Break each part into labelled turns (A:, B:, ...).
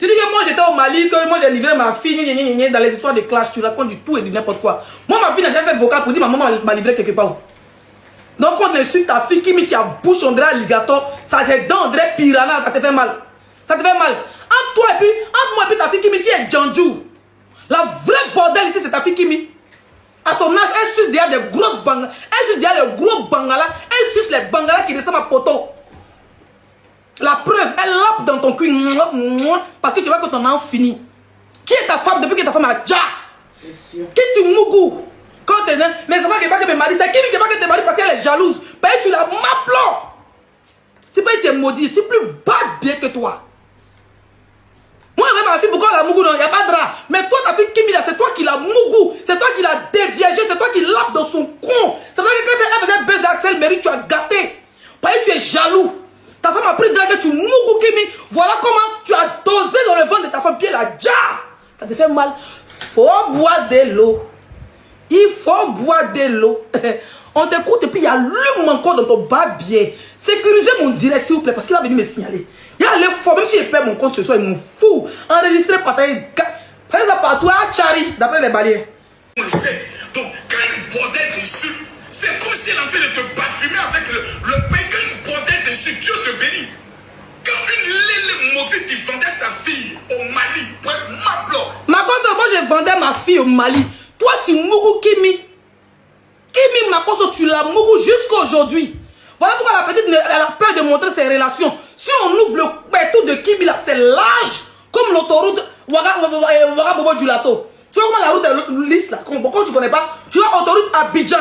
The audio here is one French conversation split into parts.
A: Tu dis que moi j'étais au Mali, que moi j'ai livré ma fille dans les histoires de clash, tu racontes du tout et du n'importe quoi. Moi ma fille n'a jamais fait vocal pour dire ma maman m'a livré quelque part. Donc on insulte ta fille qui a bouche on dirait alligator, ça te donne on dirait piranha, ça te fait mal. Ça te fait mal. Entre toi et puis, entre moi et puis ta fille qui est Djanju. La vraie bordel ici c'est ta fille Kimi. À son âge, elle suce derrière des grosses bangalas, elle suce derrière les gros bangalas, elle suce les bangalas qui descendent à poteau. La preuve, elle lappe dans ton cul parce que tu vois que ton enfant finit. Qui est ta femme depuis que ta femme a déjà? Qui tu mougou? Quand tu es né, mais c'est pas que mes maris, c'est qui veut pas que tes maris parce qu'elle est jalouse. Parce que tu la m'appelons. C'est pas que tu es maudit, c'est plus bas bien que toi. Moi, avec ma fille, pourquoi la mougou? Non, il n'y a pas de drap. Mais toi, ta fille Kimi, c'est toi qui la mougou. C'est toi qui l'a déviagé, c'est toi qui lappe dans son con. C'est toi qui elle faisait baiser Axel Mérite, tu as gâté. Parce que tu es jaloux. Ta femme a pris de la que tu mougou Kimi. Voilà comment tu as dosé dans le ventre de ta femme. Puis elle a déjà. Ça te fait mal. Faut boire de l'eau. Il faut boire de l'eau. On t'écoute et puis il y a l'hume encore dans ton babier. Sécurisez mon direct s'il vous plaît parce qu'il a venu me signaler. Il y a les faux, même si je perds mon compte ce soir, ils m'en fous. Enregistré par ta gars. Par exemple, par toi, Chari, d'après les barrières.
B: On le sait. Donc, quand une bordelle t'insulte, c'est comme si elle est en train de te parfumer avec le pain. Quand une bordelle t'insulte, Dieu te bénit. Quand une lélé maudite qui vendait sa fille au Mali, pour être m'appelant.
A: Ma cause, moi je vendais ma fille au Mali. Toi, tu mougou Kimi. Kimi, ma cause, tu la mougou jusqu'à aujourd'hui. Voilà pourquoi la petite elle a peur de montrer ses relations. Si on ouvre le pétou de Kimi, là, c'est large. Comme l'autoroute Ouaga Bobo du Lasso. Tu vois comment la route est lisse là. Quand tu connais pas, tu vois autoroute Abidjan.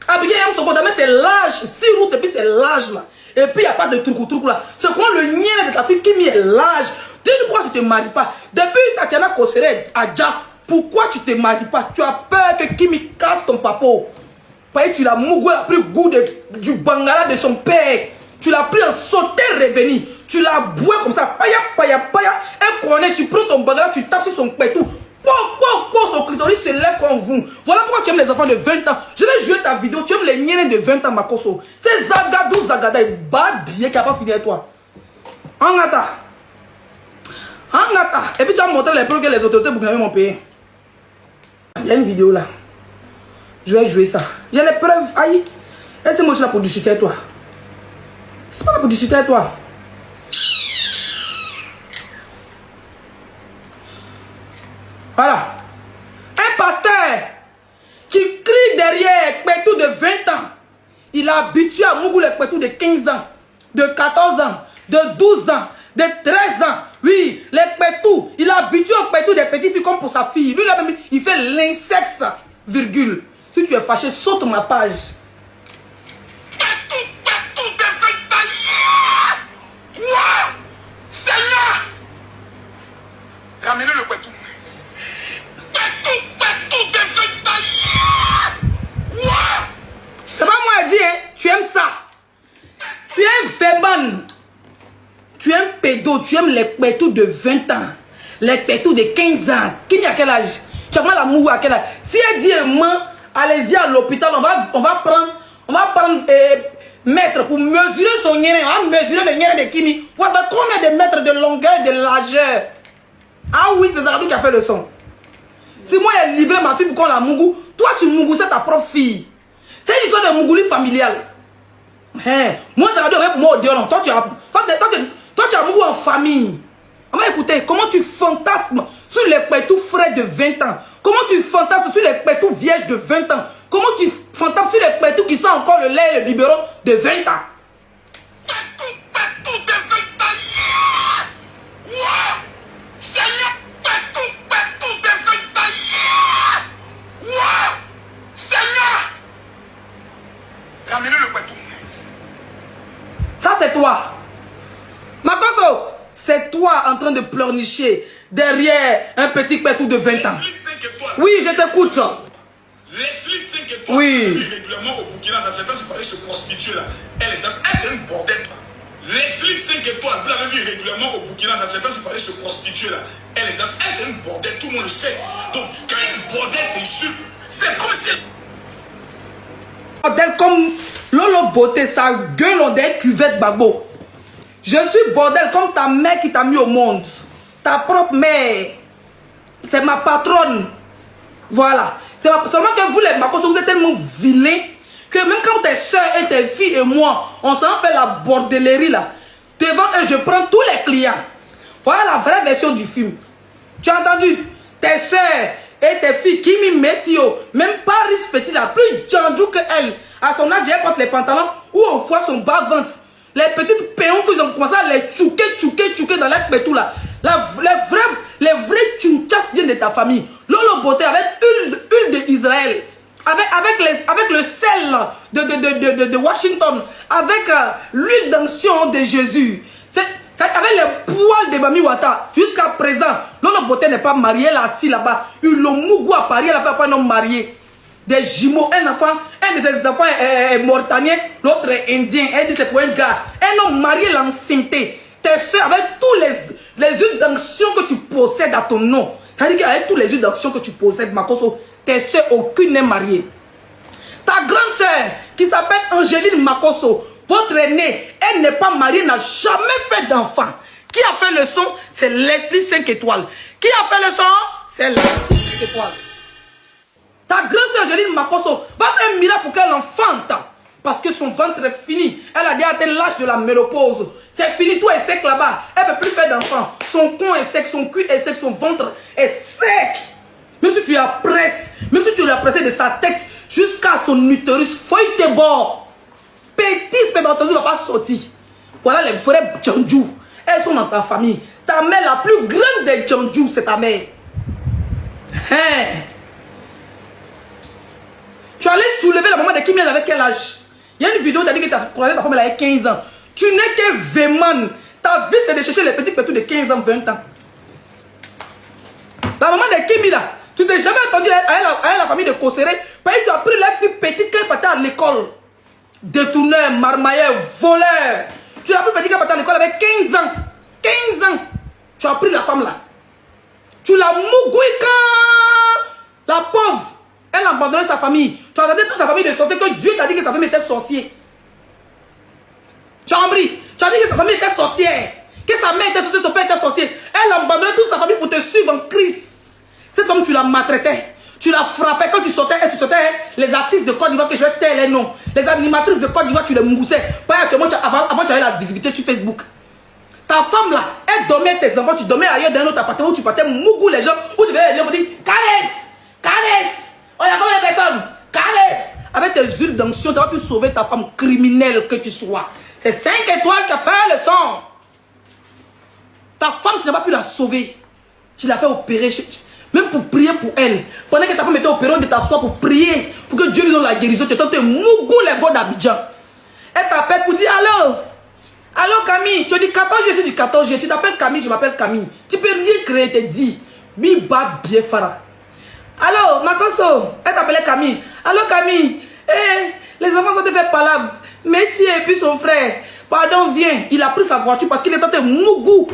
A: Abidjan, mais c'est large. 6 routes et puis c'est large là. Et puis il n'y a pas de truc là. C'est comment le nien de ta fille Kimi est large. Dis-nous pourquoi tu ne te maries pas. Depuis Tatiana Kosere Adja, pourquoi tu ne te maries pas? Tu as peur que Kimi casse ton papo. Parce que tu l'as mougou, elle a pris goût du bangala de son père. Tu l'as pris en sauté revenu. Tu l'as boué comme ça. Paya. Elle connaît, tu prends ton bangala, tu tapes sur son pétou. Son clitoris se lève comme vous. Voilà pourquoi tu aimes les enfants de 20 ans. Je vais jouer ta vidéo. Tu aimes les niennes de 20 ans, Makoso. C'est Zagadou Zagada. Il bat bien qui n'a pas fini avec toi. Angata. Et puis tu vas montrer les preuves que les autorités burkinabées m'ont payé. Il y a une vidéo là. Je vais jouer ça. J'ai les preuves. Aïe. Et c'est moi je suis là pour discuter avec toi. C'est pas là pour discuter avec toi. Voilà. Un pasteur qui crie derrière Pétou de 20 ans. Il a habitué à Mougou les Pétou de 15 ans, de 14 ans, de 12 ans, de 13 ans. Oui, les Pétou. Il a habitué aux Pétou des petites filles comme pour sa fille. Lui, là, même, il fait l'insexe, virgule. Si tu es fâché, saute ma page.
B: Pétou de 20 ans. Quoi? Seigneur. Ramenez le Pétou. Pétou de 20 ans.
A: C'est pas moi qui dis, hein. Tu aimes ça. Tu aimes Feban. Tu aimes pédo. Tu aimes les pétous de 20 ans. Les pétous de 15 ans. Qui a quel âge? Tu as mal à mourir à quel âge? Si elle dit, moi, allez-y à l'hôpital, on va prendre mètre pour mesurer son nez. On va mesurer le nez de Kimi. Pour avoir combien de mètres de longueur et de largeur? Ah oui, c'est Zagadou qui a fait le son. Si moi j'ai livré ma fille pour qu'on la mougou, toi tu mougou, c'est ta propre fille. C'est une histoire de mougoulie familiale. Hein? Moi, Zagadou avec moi au diolon. Toi tu as mougou en famille. On va écouter comment tu fantasmes sur les pétous frais de 20 ans. Comment tu fantasmes sur les pétous vierges de 20 ans. Comment tu fantasmes sur les pétous qui sentent encore le lait et le biberon de 20 ans.
B: Pétou de 20 ans. Wow. Seigneur, pétou de 20 ans. Wow. Seigneur. Ramenez le pétou.
A: Ça c'est toi. Makoso, c'est toi en train de pleurnicher derrière un petit pétou de 20 ans. Oui, je t'écoute.
B: Leslie 5 étoiles.
A: Oui.
B: Régulièrement au Burkina, dans certains se parlait se prostituer là. Elle est dans. Elle, c'est une bordel. Leslie 5 étoiles, vous l'avez vu régulièrement au Burkina, dans certains se parlait se prostituer là. Elle est dans. Elle, c'est une bordel, tout le monde le sait. Donc, quand une bordel t'insulte, c'est comme si.
A: Bordel comme Lolo Beauté, sa gueule en des cuvettes babo. Je suis bordel comme ta mère qui t'a mis au monde. Ta propre mère. C'est ma patronne. Voilà. Seulement que vous, les Makosso, vous êtes tellement vilains que même quand tes soeurs et tes filles et moi, on s'en fait la bordellerie là, devant eux, je prends tous les clients. Voilà la vraie version du film. Tu as entendu? Tes soeurs et tes filles qui m'y mettent, même Paris Petit, la plus jandou que elle, à son âge, elle porte les pantalons où on voit son bas-ventre. Les petites péons qu'ils ont commencé à les tchouquer dans leur pétou là. Les vrais tchouchas viennent de ta famille. Lolo Beauté avec huile d'Israël. Avec le sel de Washington. Avec l'huile d'onction de Jésus. Avec les poils de Mami Wata. Jusqu'à présent, Lolo Beauté n'est pas mariée. Elle est assise là-bas. Ils l'ont mougou à Paris. Elle a fait un homme marié. Des jumeaux, un de ses enfants est mauritanien, l'autre est indien. Elle dit c'est pour un gars. Un homme marié, l'ancienneté. Tes soeurs, avec tous les huiles d'onction que tu possèdes à ton nom. C'est-à-dire qu'avec tous les huiles d'onction que tu possèdes, Makosso, tes soeurs, aucune n'est mariée. Ta grande soeur, qui s'appelle Angéline Makosso, votre aînée, elle n'est pas mariée, n'a jamais fait d'enfant. Qui a fait le son? C'est Leslie 5 étoiles. Qui a fait le son? C'est Leslie 5 étoiles. Ta grande soeur Angéline Makosso va faire un miracle pour qu'elle enfante. Parce que son ventre est fini. Elle a déjà atteint l'âge de la ménopause. C'est fini, tout est sec là-bas. Elle ne peut plus faire d'enfant. Son con est sec, son cul est sec, son ventre est sec. Même si tu la presses, même si tu l'as pressé de sa tête jusqu'à son utérus, feuille tes bords. Petit spermatozoïde ne va pas sortir. Voilà les vrais djandjou. Elles sont dans ta famille. Ta mère, la plus grande des djandjou, c'est ta mère. Hein? Tu allais soulever la maman de Kimi avec quel âge? Il y a une vidéo, tu as dit que tu as croisé ta femme, elle avait 15 ans. Tu n'es que Véman. Ta vie, c'est de chercher les petits petits de 15 ans, 20 ans. La maman de Kimi, là, tu t'es jamais attendu à la famille de Kosséré. Parce que tu as pris la fille petite qu'elle partait à l'école. Détourneur, marmailleur, voleur. Tu l'as pris petite qu'elle partait à l'école avec 15 ans. 15 ans. Tu as pris la femme, là. Tu l'as mougoué quand la pauvre. Elle a abandonné sa famille. Tu as regardé toute sa famille de sorciers que Dieu t'a dit que sa famille était sorcier. Tu as compris? Tu as dit que sa famille était sorcière. Que sa mère était sorcière, son père était sorcier. Elle a abandonné toute sa famille pour te suivre en Christ. Cette femme, tu la maltraitais. Tu la frappais. Quand tu sortais, les artistes de Côte d'Ivoire, que je vais taire les noms. Les animatrices de Côte d'Ivoire, tu les moussais. Avant, tu avais la visibilité sur Facebook. Ta femme là, elle dormait tes enfants. Tu dormais ailleurs dans un autre appartement où tu partais mougou les gens. Où tu venais les gens pour dire Calès. On a combien de personnes? Calès. Avec tes huiles d'onction, tu vas pu sauver ta femme criminelle que tu sois. C'est 5 étoiles qui a fait le sang. Ta femme, tu n'as pas pu la sauver. Tu l'as fait opérer. Même pour prier pour elle. Pendant que ta femme était opérée, on de t'asseoir pour prier. Pour que Dieu lui donne la guérison. Tu t'es mougou les gars d'Abidjan. Elle t'appelle pour dire allô. Allô Camille. Tu dis 14 je suis du 14 juillet. Tu t'appelles Camille, je m'appelle Camille. Tu peux rien créer, te dis. Biba bien fara. Allô, Makosso, elle t'appelait Camille. Allô, Camille. Les enfants sont fait palabre. Métier et puis son frère. Pardon, viens. Il a pris sa voiture parce qu'il était mougou.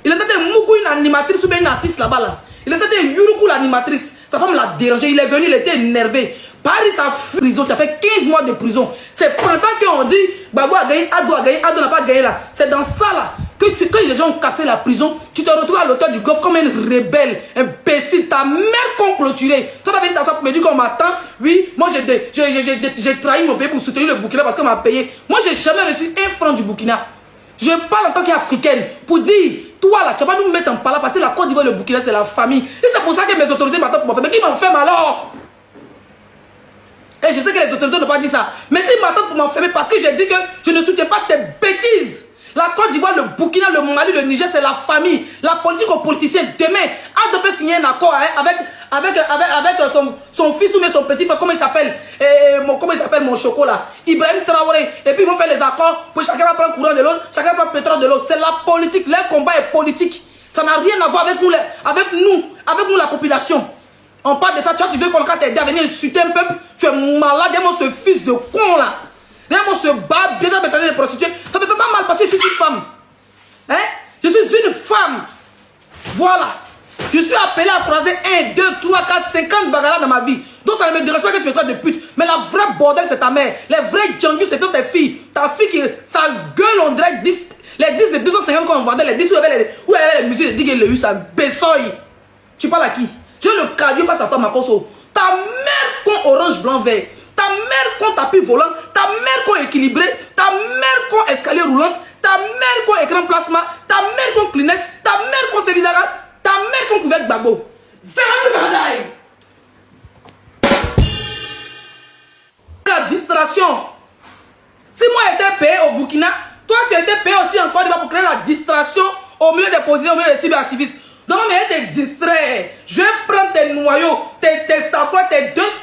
A: Il était mougou, une animatrice ou bien une artiste là-bas. Là. Il était Yuruku, l'animatrice. Sa femme l'a dérangé. Il est venu, il était énervé. Paris, sa prison. Tu as fait 15 mois de prison. C'est pendant qu'on dit Babou a gagné, Ado n'a pas gagné là. C'est dans ça là. Que quand les gens ont cassé la prison, tu te retrouves à l'hôtel du Golfe comme une rebelle, imbécile, ta mère qu'on clôturé. Toi, tu as ta pour me dire qu'on m'attend. Oui, moi j'ai trahi mon pays pour soutenir le Burkina parce qu'on m'a payé. Moi, j'ai jamais reçu 1 franc du Burkina. Je parle en tant qu'Africaine pour dire, toi là, tu vas pas nous mettre en parlant parce que la Côte d'Ivoire et le Burkina, c'est la famille. Et c'est pour ça que mes autorités m'attendent pour m'enfermer. Mais qui m'enferme alors? Et je sais que les autorités n'ont pas dit ça. Mais s'ils m'attendent pour m'enfermer parce que j'ai dit que je ne soutiens pas tes bêtises. La Côte d'Ivoire, le Burkina, le Mali, le Niger, c'est la famille. La politique aux politiciens. Demain, Ado peut signer un accord avec son fils ou son petit frère, comment il s'appelle mon chocolat, Ibrahim Traoré. Et puis ils vont faire les accords pour chacun va prendre courant de l'autre, chacun prend pétrole de l'autre. C'est la politique. Leur combat est politique. Ça n'a rien à voir avec nous, la population. On parle de ça. Tu veux qu'on t'aide à venir insulter un peuple. Tu es malade. Dis-moi ce fils de con là. Dis-moi ce bas bien dans les prostituées. Ça me fait pas mal parce que je suis une femme. Hein? Je suis une femme. Voilà. Je suis appelé à croiser 1, 2, 3, 4, 50 bagarres dans ma vie. Donc ça ne me dérange pas que tu me traites de pute. Mais la vraie bordel, c'est ta mère. Les vrais djangus, c'est toutes tes filles. Ta fille qui, sa gueule, on dirait Les 10 de 250 qu'on vendait, les 10 où il y avait les musiques de Digue Lehu, ça bessoye. Tu parles à qui? J'ai le cardio face à toi, Makoso. Ta mère con orange, blanc, vert. Ta mère con tapis volant. Ta mère con équilibré. Ta mère con escalier roulante. Ta mère con écran plasma. Ta mère con Kleenex. Ta mère con Célidaga. Ta mère con couverte Gbagbo. La distraction. Si moi j'étais payé au Burkina, toi tu étais payé aussi en Côte d'Ivoire pour créer la distraction au milieu des positions, au milieu des cyberactivistes. Donc, mais elle te distrait. Je vais prendre tes noyaux, tes testacois,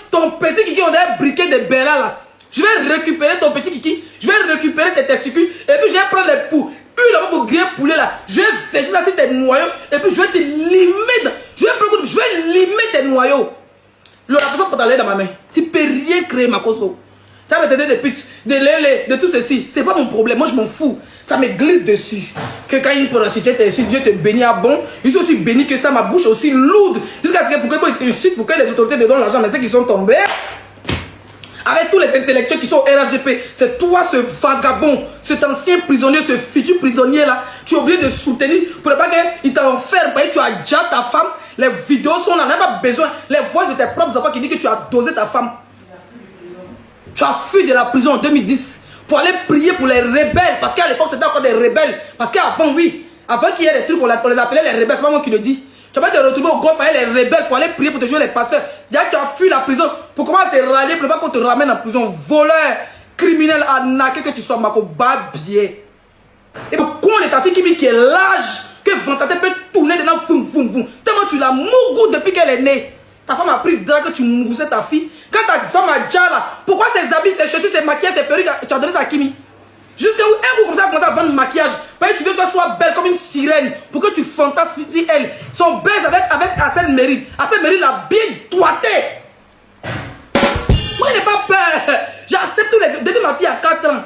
A: ton petit kiki, on a briqué de Bella là. Je vais récupérer ton petit kiki, je vais récupérer tes testicules, et puis je vais prendre les poux. Une pour griller poulet là. Je vais faire ça sur tes noyaux, et puis je vais te limer. Je vais limer tes noyaux. Le rapport pour t'aller dans ma main. Tu peux rien créer, Makoso. Ça va t'aider des putes, de lélé, de tout ceci. C'est pas mon problème, moi je m'en fous. Ça me glisse dessus. Que quand il peut reciter, Dieu te bénit à bon. Je suis aussi béni que ça, ma bouche aussi lourde. Jusqu'à ce que pour qu'ils t'insultent, pour que les autorités te donnent l'argent, mais c'est qu'ils sont tombés. Avec tous les intellectuels qui sont au RHDP, c'est toi ce vagabond, cet ancien prisonnier, ce futur prisonnier là. Tu es obligé de soutenir pour ne pas qu'il t'enferme. Tu as déjà ta femme, les vidéos sont là, on n'a pas besoin. Les voix de tes propres enfants qui disent que tu as dosé ta femme. Tu as fui de la prison en 2010 pour aller prier pour les rebelles. Parce qu'à l'époque, c'était encore des rebelles. Parce qu'avant, oui, avant qu'il y ait des trucs, on les appelait les rebelles. C'est pas moi qui le dis. Tu vas te retrouver au golf avec les rebelles pour aller prier pour te jouer les pasteurs. Déjà, tu as fui la prison. Pour comment te rallier, pour ne pas qu'on te ramène en prison. Voleur, criminel, arnaqué que tu sois, Mako, babier. Et le con de ta fille qui est l'âge que Vantate peut tourner dedans, boum, boum, boum. Tellement tu l'as mougou depuis qu'elle est née. Ta femme a pris le drap que tu moussais ta fille. Quand ta femme a déjà là, pourquoi ses habits, ses chaussures, ses maquillages, ses perruques, tu as donné ça à Kimi? Juste un coup comme ça, commence à vendre maquillage. Parce que tu veux qu'elle soit belle comme une sirène. Pour que tu fantasmes si elle. Son belle avec Arsène Mérite. Arsène Mérite l'a bien doigté. Moi, je n'ai pas peur. J'accepte tous les. Depuis ma fille a 4 ans.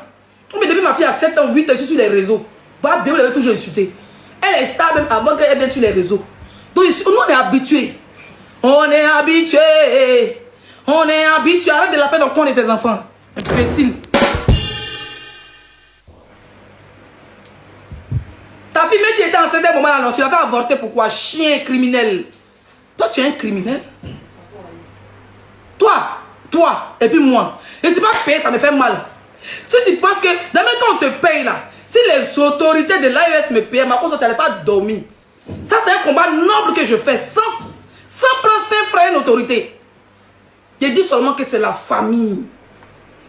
A: Mais depuis ma fille a 7 ans, 8 ans, je suis sur les réseaux. Bah, bien, vous l'avez toujours insulté. Elle est stable même avant qu'elle vienne sur les réseaux. Donc, nous, on est habitués. On est habitués. On est habitués. Arrête de la peine dans le coin de tes enfants. Imbécile. Ta fille, mais tu étais enceinte à un moment là, non, tu l'as fait avorter. Pourquoi? Chien criminel. Toi, tu es un criminel. Toi, et puis moi. Et c'est pas payé, ça me fait mal. Si tu penses que, dans le temps on te paye là, si les autorités de l'AES me payaient, ma cause, tu n'allais pas dormir. Ça, c'est un combat noble que je fais sans prendre 5 francs une autorité. Je dis seulement que c'est la famille.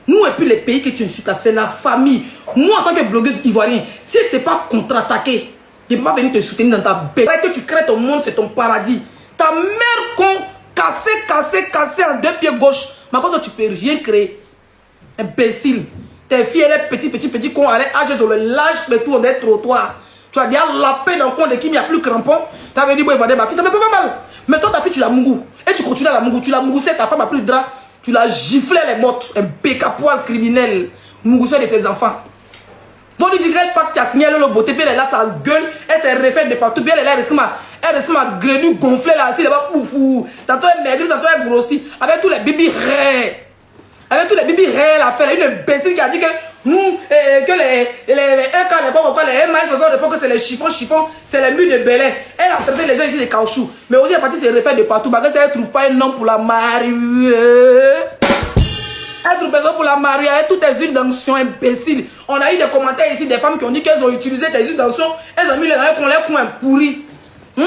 A: Nous et puis les pays que tu insultes là, c'est la famille. Moi en tant que blogueuse ivoirienne, si tu n'es pas contre-attaqué, je ne peux pas venir te soutenir dans ta bête. Que tu crées ton monde, c'est ton paradis. Ta mère con, cassée en 2 pieds gauche. Ma cause, tu ne peux rien créer. Imbécile. Tes filles, elle est petit con, elle est âgée dans le lâche de tout, on est trottoir. Tu as déjà lapé dans le coin de qui il n'y a plus crampon. Tu avais dit, bon, il va ma fille, ça me fait pas mal. Mais toi, ta fille, tu l'as mougou. Et tu continues à la mougou. Tu l'as mougoussé, ta femme a plus de drap. Tu l'as giflé les bottes. Un bec à poil criminel. Mougoussé de ses enfants. Donc, tu dis qu'elle part, tu as signé le beauté, puis elle est là, sa gueule, elle s'est refaite de partout, puis elle est là, elle reste ma grenouille gonflée là, assis là-bas, oufou. Tantôt elle maigrit, tantôt elle grossit. Avec tous les bébés raies. Avec tous les bébés réels à faire, une imbécile qui a dit que nous, que les maïs, que c'est les chiffons, c'est les murs de Bel Air. Elle a traité les gens ici de caoutchouc. Mais aujourd'hui, elle est partie se refaire de partout. Parce qu'elle ne trouve pas un homme pour la marier. Elle trouve personne pour la marier. Elle a toutes tes huiles d'onction imbéciles. On a eu des commentaires ici, des femmes qui ont dit qu'elles ont utilisé tes huiles d'onction. Elles ont mis les coins pourris. Il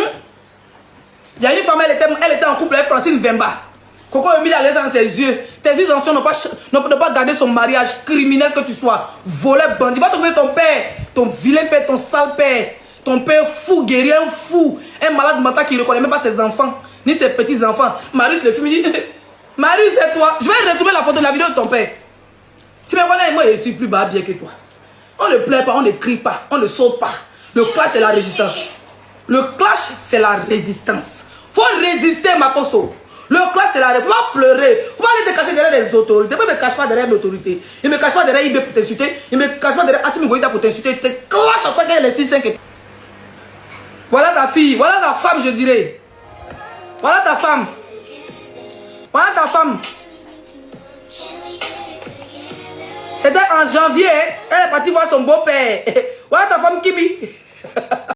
A: y a une femme, elle était en couple avec Francine Vemba. Coco a mis la laisse dans ses yeux. Tes yeux anciens n'ont pas gardé son mariage criminel que tu sois. Voleur, bandit. Va trouver ton père. Ton vilain père, ton sale père. Ton père fou, guerrier, un fou. Un malade mental qui ne reconnaît même pas ses enfants. Ni ses petits-enfants. Marius, le film, il dit Marius, c'est toi. Je vais retrouver la photo de la vidéo de ton père. Tu me connais, moi, je suis plus bas bien que toi. On ne pleure pas, on ne crie pas, on ne saute pas. Le clash, c'est la résistance. Le clash, c'est la résistance. Faut résister, Makoso. Le clash, c'est la réponse. Faut pas pleurer. Faut pas aller te cacher derrière les autorités. Pourquoi ne me cache pas derrière l'autorité? Il ne me cache pas derrière IB pour t'insulter. Il ne me cache pas derrière Assimi Goïta pour t'insulter. Il te clash en tant qu'elle est 6-5. Voilà ta fille. Voilà ta femme, je dirais. Voilà ta femme. Voilà ta femme. C'était en janvier, elle est partie voir son beau-père. Voilà ta femme Kimi.